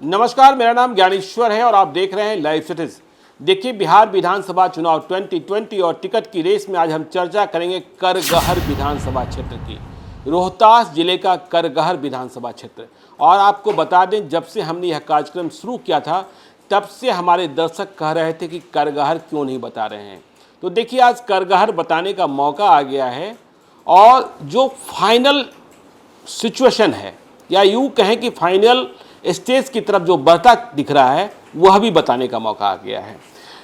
नमस्कार, मेरा नाम ज्ञानेश्वर है और आप देख रहे हैं लाइव सिटीज। देखिए, बिहार विधानसभा चुनाव 2020 और टिकट की रेस में आज हम चर्चा करेंगे करगहर विधानसभा क्षेत्र की, रोहतास जिले का करगहर विधानसभा क्षेत्र। और आपको बता दें, जब से हमने यह कार्यक्रम शुरू किया था तब से हमारे दर्शक कह रहे थे कि करगहर क्यों नहीं बता रहे हैं। तो देखिए, आज करगहर बताने का मौका आ गया है और जो फाइनल सिचुएशन है, या यूँ कहें कि फाइनल स्टेज की तरफ जो बढ़ता दिख रहा है, वह भी बताने का मौका आ गया है।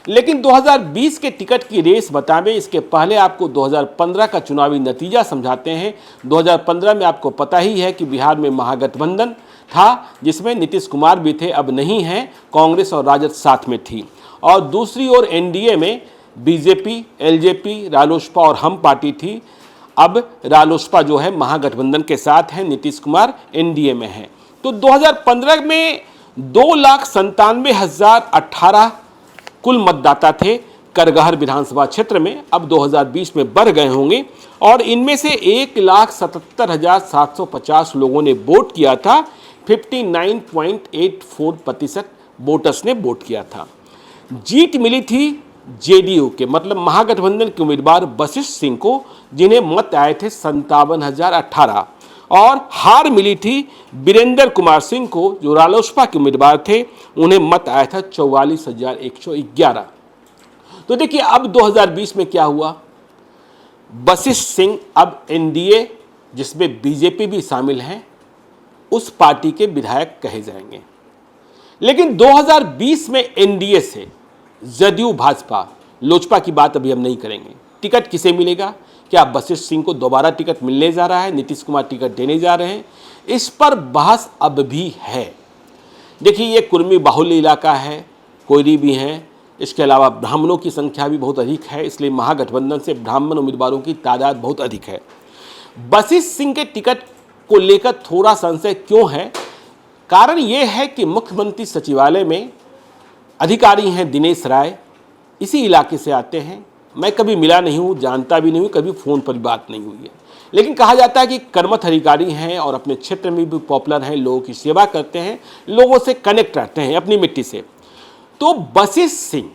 लेकिन 2020 के टिकट की रेस बतावे इसके पहले आपको 2015 का चुनावी नतीजा समझाते हैं। 2015 में आपको पता ही है कि बिहार में महागठबंधन था, जिसमें नीतीश कुमार भी थे, अब नहीं हैं, कांग्रेस और राजद साथ में थी। और दूसरी ओर एनडीए में बीजेपी, एलजेपी, रालोसपा और हम पार्टी थी। अब रालोसपा जो है महागठबंधन के साथ है, नीतीश कुमार एनडीए में है। तो 2015 में 2,97,018 कुल मतदाता थे करगहर विधानसभा क्षेत्र में। अब 2020 में बढ़ गए होंगे और इनमें से 1,77,750 लोगों ने वोट किया था। 59.84% वोटर्स ने वोट किया था। जीत मिली थी जेडीयू के, मतलब महागठबंधन के उम्मीदवार वशिष्ठ सिंह को, जिन्हें मत आए थे 57,018। और हार मिली थी वीरेंद्र कुमार सिंह को, जो रालोसपा के उम्मीदवार थे, उन्हें मत आया था 44,111। तो देखिए, अब 2020 में क्या हुआ। वशिष्ठ सिंह अब एनडीए, जिसमें बीजेपी भी शामिल है, उस पार्टी के विधायक कहे जाएंगे। लेकिन 2020 में एनडीए से जदयू, भाजपा, लोजपा की बात अभी हम नहीं करेंगे। टिकट किसे मिलेगा? क्या वशिष्ठ सिंह को दोबारा टिकट मिलने जा रहा है? नीतीश कुमार टिकट देने जा रहे हैं? इस पर बहस अब भी है। देखिए, ये कुर्मी बाहुल्य इलाका है, कोयरी भी हैं, इसके अलावा ब्राह्मणों की संख्या भी बहुत अधिक है, इसलिए महागठबंधन से ब्राह्मण उम्मीदवारों की तादाद बहुत अधिक है। वशिष्ठ सिंह के टिकट को लेकर थोड़ा संशय क्यों है? कारण ये है कि मुख्यमंत्री सचिवालय में अधिकारी हैं दिनेश राय, इसी इलाके से आते हैं। मैं कभी मिला नहीं हूँ, जानता भी नहीं हूँ, कभी फ़ोन पर बात नहीं हुई है, लेकिन कहा जाता है कि कर्मठ अधिकारी हैं और अपने क्षेत्र में भी पॉपुलर हैं, लोगों की सेवा करते हैं, लोगों से कनेक्ट रहते हैं अपनी मिट्टी से। तो वशिष्ठ सिंह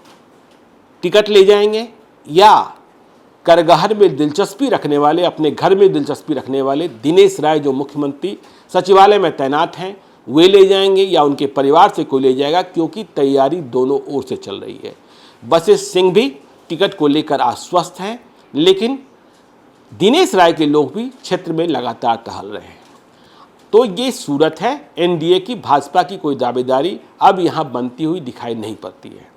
टिकट ले जाएंगे या करगहर में दिलचस्पी रखने वाले, अपने घर में दिलचस्पी रखने वाले दिनेश राय, जो मुख्यमंत्री सचिवालय में तैनात हैं, वे ले जाएंगे या उनके परिवार से कोई ले जाएगा? क्योंकि तैयारी दोनों ओर से चल रही है। वशिष्ठ सिंह भी टिकट को लेकर आश्वस्त हैं, लेकिन दिनेश राय के लोग भी क्षेत्र में लगातार टहल रहे हैं। तो ये सूरत है एनडीए की। भाजपा की कोई दावेदारी अब यहाँ बनती हुई दिखाई नहीं पड़ती है।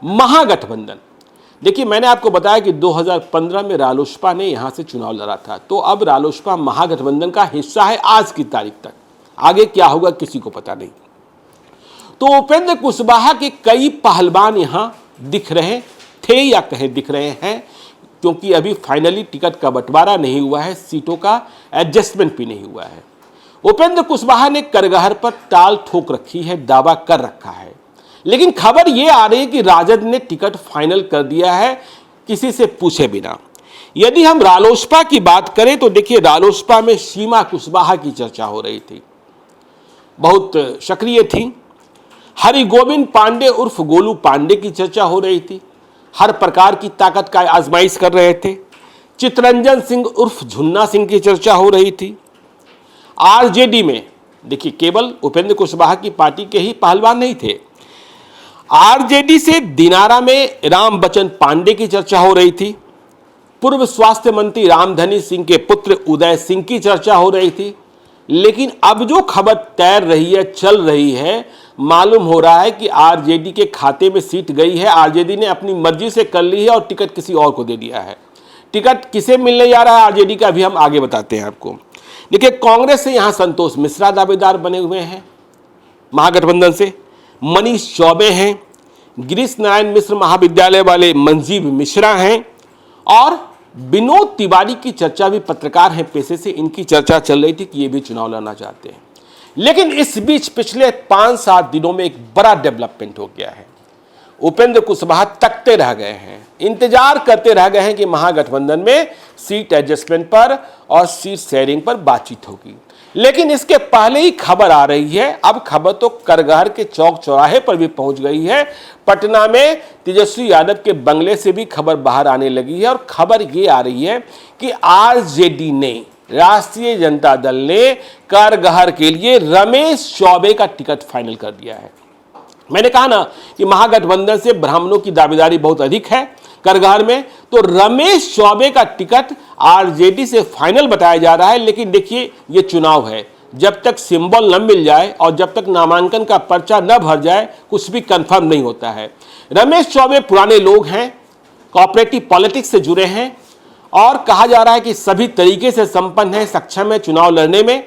महागठबंधन, देखिए, मैंने आपको बताया कि 2015 में रालोसपा ने यहाँ से चुनाव लड़ा था, तो अब रालोसपा महागठबंधन का हिस्सा है आज की तारीख तक। आगे क्या होगा किसी को पता नहीं। तो उपेंद्र कुशवाहा के कई पहलवान यहाँ दिख रहे थे, या कहें दिख रहे हैं, क्योंकि अभी फाइनली टिकट का बंटवारा नहीं हुआ है, सीटों का एडजस्टमेंट भी नहीं हुआ है। उपेंद्र कुशवाहा ने करगहर पर ताल ठोक रखी है, दावा कर रखा है, लेकिन खबर यह आ रही है कि राजद ने टिकट फाइनल कर दिया है किसी से पूछे बिना। यदि हम रालोसपा की बात करें तो देखिए, रालोसपा में सीमा कुशवाहा की चर्चा हो रही थी, बहुत सक्रिय थी। हरिगोविंद पांडे उर्फ गोलू पांडे की चर्चा हो रही थी, हर प्रकार की ताकत का आजमाइश कर रहे थे। चितरंजन सिंह उर्फ झुन्ना सिंह की चर्चा हो रही थी। आरजेडी में देखिए, केवल उपेंद्र कुशवाहा की पार्टी के ही पहलवान नहीं थे। आरजेडी से दिनारा में राम बच्चन पांडे की चर्चा हो रही थी। पूर्व स्वास्थ्य मंत्री रामधनी सिंह के पुत्र उदय सिंह की चर्चा हो रही थी। लेकिन अब जो खबर तैर रही है, चल रही है, मालूम हो रहा है कि आरजेडी के खाते में सीट गई है। आरजेडी ने अपनी मर्जी से कर ली है और टिकट किसी और को दे दिया है। टिकट किसे मिलने जा रहा है आरजेडी का, अभी हम आगे बताते हैं आपको। देखिए, कांग्रेस से यहाँ संतोष मिश्रा दावेदार बने हुए हैं महागठबंधन से। मनीष चौबे हैं, गिरीश नारायण मिश्र महाविद्यालय वाले मंजीव मिश्रा हैं, और विनोद तिवारी की चर्चा भी, पत्रकार हैं पेशे से, इनकी चर्चा चल रही थी कि ये भी चुनाव लड़ना चाहते हैं। लेकिन इस बीच पिछले 5-7 दिनों में एक बड़ा डेवलपमेंट हो गया है। उपेंद्र कुशवाहा तकते रह गए हैं, इंतजार करते रह गए हैं कि महागठबंधन में सीट एडजस्टमेंट पर और सीट शेयरिंग पर बातचीत होगी। लेकिन इसके पहले ही खबर आ रही है, अब खबर तो करगहर के चौक चौराहे पर भी पहुंच गई है। पटना में तेजस्वी यादव के बंगले से भी खबर बाहर आने लगी है और खबर ये आ रही है कि आरजेडी ने, राष्ट्रीय जनता दल ने करगहर के लिए रमेश चौबे का टिकट फाइनल कर दिया है। मैंने कहा ना कि महागठबंधन से ब्राह्मणों की दावेदारी बहुत अधिक है करगहर में, तो रमेश चौबे का टिकट आरजेडी से फाइनल बताया जा रहा है। लेकिन देखिए, ये चुनाव है, जब तक सिंबल न मिल जाए और जब तक नामांकन का पर्चा न भर जाए कुछ भी कंफर्म नहीं होता है। रमेश चौबे पुराने लोग हैं, कोऑपरेटिव पॉलिटिक्स से जुड़े हैं और कहा जा रहा है कि सभी तरीके से संपन्न है, सक्षम है चुनाव लड़ने में।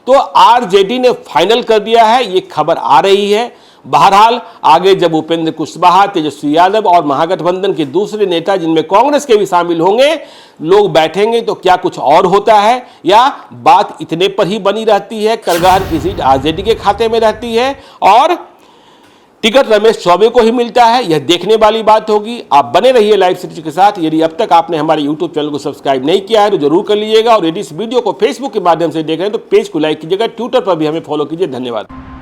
तो आरजेडी ने फाइनल कर दिया है, ये खबर आ रही है। बहरहाल आगे जब उपेंद्र कुशवाहा, तेजस्वी यादव और महागठबंधन के दूसरे नेता जिनमें कांग्रेस के भी शामिल होंगे, लोग बैठेंगे तो क्या कुछ और होता है या बात इतने पर ही बनी रहती है, करगहर की सीट आरजेडी के खाते में रहती है और टिकट रमेश चौबे को ही मिलता है, यह देखने वाली बात होगी। आप बने रहिए लाइव सिटी के साथ। यदि अब तक आपने हमारे यूट्यूब चैनल को सब्सक्राइब नहीं किया है तो जरूर कर लीजिएगा और यदि इस वीडियो को फेसबुक के माध्यम से देख रहे हैं तो पेज को लाइक कीजिएगा, ट्विटर पर भी हमें फॉलो कीजिए। धन्यवाद।